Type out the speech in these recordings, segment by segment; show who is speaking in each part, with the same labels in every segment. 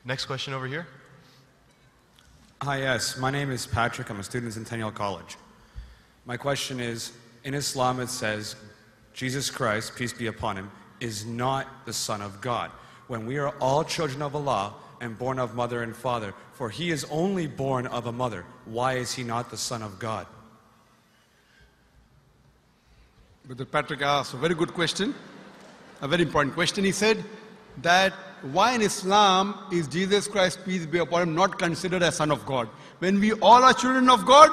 Speaker 1: Next question over here.
Speaker 2: Hi, yes. My name is Patrick. I'm a student at Centennial College. My question is, in Islam it says, Jesus Christ, peace be upon him, is not the Son of God. When we are all children of Allah and born of mother and father, for he is only born of a mother, why is he not the Son of God?
Speaker 3: Brother Patrick asked a very good question, a very important question. He said that why in Islam is Jesus Christ, peace be upon him, not considered as Son of God? When we all are children of God,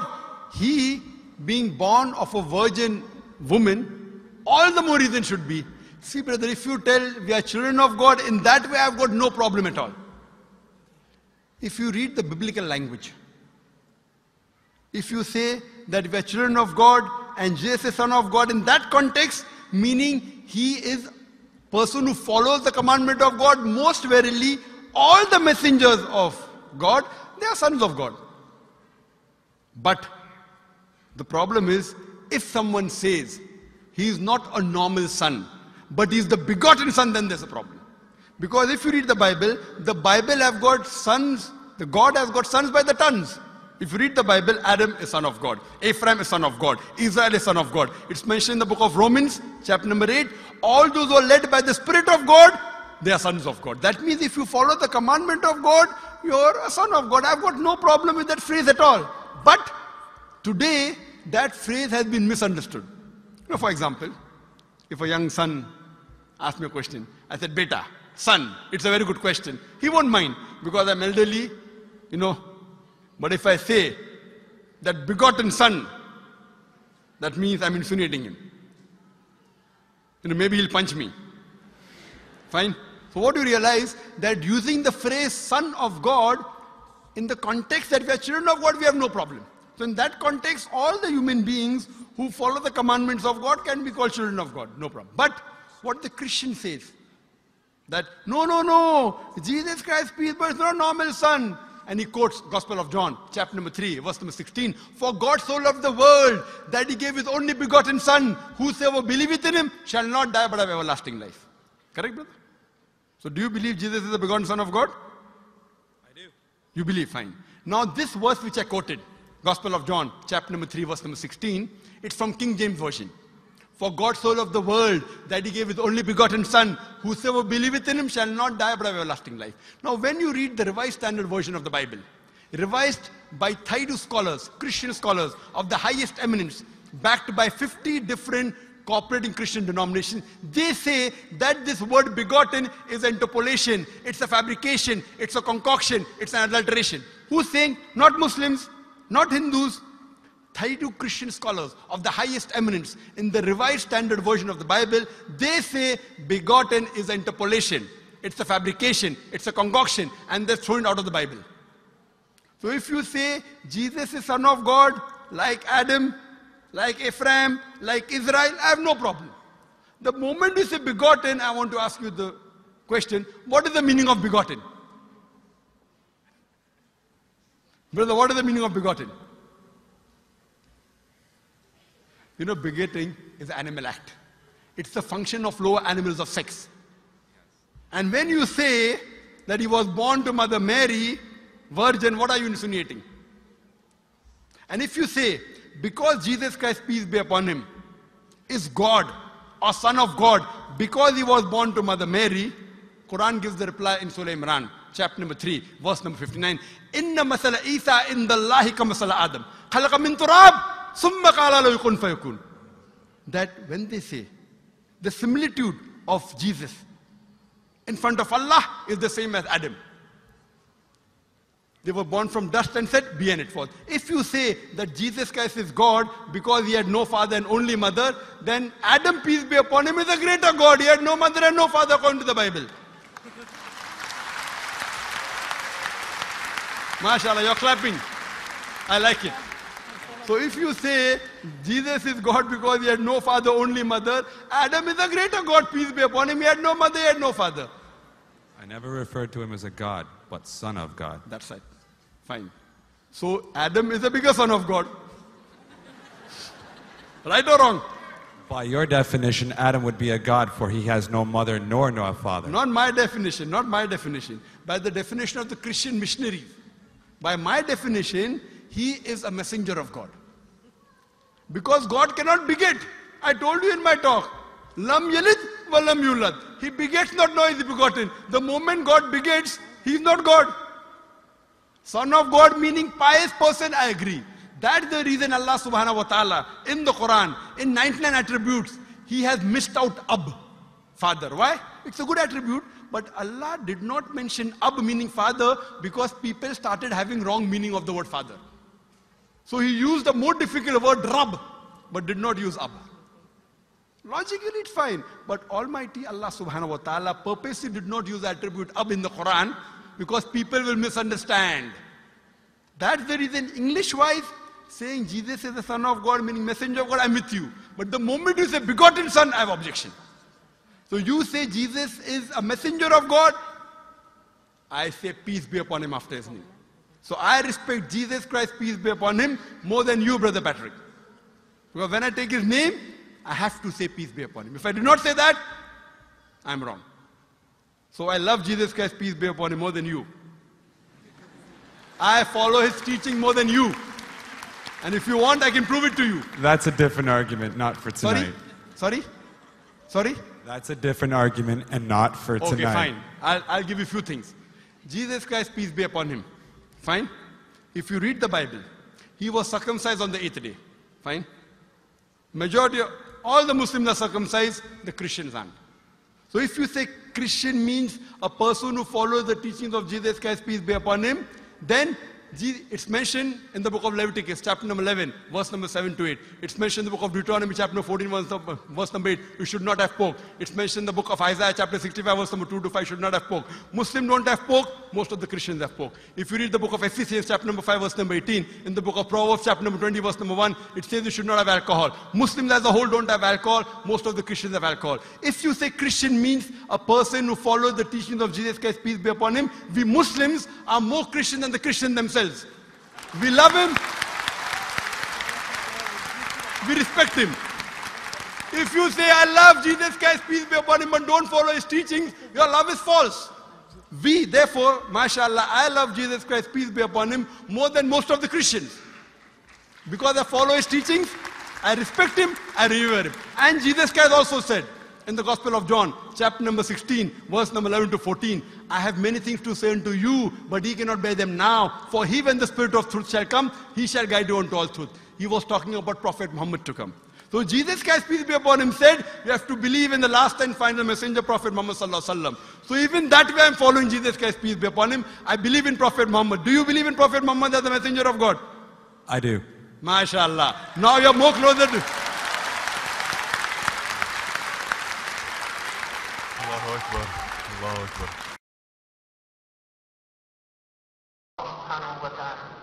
Speaker 3: he being born of a virgin woman, all the more reason should be. See brother, if you tell we are children of God, in that way I've got no problem at all. If you read the biblical language, if you say that we are children of God and Jesus is Son of God, in that context, meaning he is person who follows the commandment of God, most verily all the messengers of God, they are sons of God. But the problem is, if someone says he is not a normal son, but he is the begotten son, then there's a problem. Because if you read the Bible have got sons, the God has got sons by the tons. If you read the Bible, Adam is son of God, Ephraim is son of God, Israel is son of God. It's mentioned in the book of Romans, chapter number 8, all those who are led by the Spirit of God, they are sons of God. That means if you follow the commandment of God, you're a son of God. I've got no problem with that phrase at all. But today, that phrase has been misunderstood. You know, for example, if a young son asks me a question, I said, Beta, son, it's a very good question. He won't mind because I'm elderly, you know. But if I say that begotten son, that means I'm insinuating him. You know, maybe he'll punch me. Fine. So what do you realize? That using the phrase son of God, in the context that we are children of God, we have no problem. So in that context, all the human beings who follow the commandments of God can be called children of God. No problem. But what the Christian says, that no, Jesus Christ, peace, but it's not a normal son. And he quotes Gospel of John, chapter number 3, verse number 16. For God so loved the world that he gave his only begotten son. Whosoever believeth in him shall not die but have everlasting life. Correct, brother? So do you believe Jesus is the begotten son of God?
Speaker 2: I do.
Speaker 3: You believe, fine. Now this verse which I quoted, Gospel of John, chapter number 3, verse number 16, it's from King James Version. For God so loved the world that he gave his only begotten son. Whosoever believeth in him shall not die but have everlasting life. Now when you read the Revised Standard Version of the Bible, revised by Thaidu scholars, Christian scholars of the highest eminence, backed by 50 different cooperating Christian denominations, they say that this word begotten is an interpolation, it's a fabrication, it's a concoction, it's an adulteration. Who's saying? Not Muslims, not Hindus. Thaidu Christian scholars of the highest eminence in the Revised Standard Version of the Bible, they say begotten is an interpolation. It's a fabrication, it's a concoction, and they're thrown out of the Bible. So if you say Jesus is Son of God, like Adam, like Ephraim, like Israel, I have no problem. The moment you say begotten, I want to ask you the question, what is the meaning of begotten? Brother, what is the meaning of begotten? You know, begetting is an animal act. It's the function of lower animals of sex. And when you say that he was born to Mother Mary, virgin, what are you insinuating? And if you say, because Jesus Christ, peace be upon him, is God or Son of God, because he was born to Mother Mary, Quran gives the reply in Surah Imran, chapter number 3, verse number 59. Inna masala Isa indallahi ka masala Adam. Khalaqa min turab. That when they say the similitude of Jesus in front of Allah is the same as Adam. They were born from dust and said, be and it was. If you say that Jesus Christ is God because he had no father and only mother, then Adam, peace be upon him, is a greater God. He had no mother and no father according to the Bible. MashaAllah, you're clapping. I like it. So if you say Jesus is God because he had no father, only mother, Adam is a greater God, peace be upon him. He had no mother, he had no father.
Speaker 2: I never referred to him as a God, but Son of God.
Speaker 3: That's right. Fine. So Adam is a bigger son of God. Right or wrong?
Speaker 2: By your definition, Adam would be a god, for he has no mother nor no father.
Speaker 3: Not my definition, not my definition. By the definition of the Christian missionaries. By my definition, he is a messenger of God. Because God cannot beget. I told you in my talk. Lam yalid wa lam yulad. He begets not, nor is he begotten. The moment God begets, he is not God. Son of God meaning pious person, I agree. That's the reason Allah subhanahu wa ta'ala in the Quran, in 99 attributes, he has missed out Ab, father. Why? It's a good attribute, but Allah did not mention Ab meaning father because people started having wrong meaning of the word father. So he used a more difficult word Rab, but did not use Ab. Logically it's fine, but Almighty Allah subhanahu wa ta'ala purposely did not use the attribute Ab in the Quran because people will misunderstand. That's the reason English-wise, saying Jesus is the Son of God, meaning messenger of God, I'm with you. But the moment you say begotten Son, I have objection. So you say Jesus is a messenger of God, I say peace be upon him after his name. So I respect Jesus Christ, peace be upon him, more than you, Brother Patrick. Because when I take his name, I have to say peace be upon him. If I do not say that, I'm wrong. So I love Jesus Christ, peace be upon him, more than you. I follow his teaching more than you. And if you want, I can prove it to you.
Speaker 2: That's a different argument, not for tonight.
Speaker 3: Sorry?
Speaker 2: That's a different argument and not for tonight.
Speaker 3: Okay, fine. I'll give you a few things. Jesus Christ, peace be upon him. Fine? If you read the Bible, he was circumcised on the 8th day. Fine? Majority of all the Muslims are circumcised, the Christians aren't. So if you say Christian means a person who follows the teachings of Jesus Christ, peace be upon him, then it's mentioned in the book of Leviticus, chapter number 11, verse number 7 to 8. It's mentioned in the book of Deuteronomy, chapter number 14, verse number 8, you should not have pork. It's mentioned in the book of Isaiah, chapter 65, verse number 2 to 5, should not have pork. Muslims don't have pork, most of the Christians have pork. If you read the book of Ephesians, chapter number 5, verse number 18, in the book of Proverbs, chapter number 20, verse number 1, it says you should not have alcohol. Muslims as a whole don't have alcohol, most of the Christians have alcohol. If you say Christian means a person who follows the teachings of Jesus Christ, peace be upon him, we Muslims are more Christian than the Christians themselves. We love him. We respect him. If you say, I love Jesus Christ, peace be upon him, but don't follow his teachings, your love is false. We, therefore, mashallah, I love Jesus Christ, peace be upon him, more than most of the Christians. Because I follow his teachings, I respect him, I revere him. And Jesus Christ also said, in the Gospel of John, chapter number 16, verse number 11 to 14, I have many things to say unto you, but ye cannot bear them now. For he, when the Spirit of truth shall come, he shall guide you unto all truth. He was talking about Prophet Muhammad to come. So Jesus Christ, peace be upon him, said, you have to believe in the last and final messenger, Prophet Muhammad sallallahu alaihi wasallam. So even that way I'm following Jesus Christ, peace be upon him. I believe in Prophet Muhammad. Do you believe in Prophet Muhammad as the messenger of God?
Speaker 2: I do.
Speaker 3: MashaAllah. Now you're more closer to...
Speaker 1: Allahu Akbar. Allahu Akbar.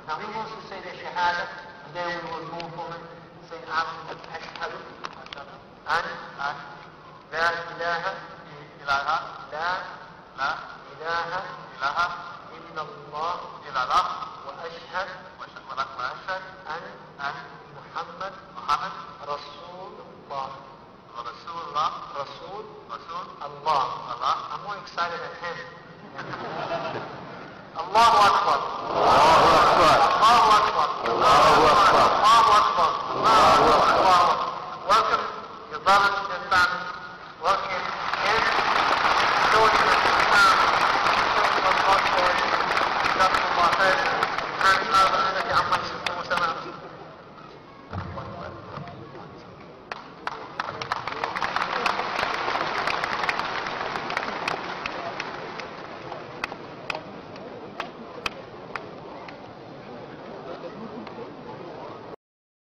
Speaker 4: Now he wants to say the Shahada, and then we will move forward and say Ashhadu an la ilaha illallah wa ashhad an Muhammad Rasulullah. Rasul Allah. I'm more excited than him. Allahu Akbar. Allahu Akbar. Allahu Akbar. Allahu Akbar. Welcome your brothers and families. Welcome in. Children of Islam. Children of God.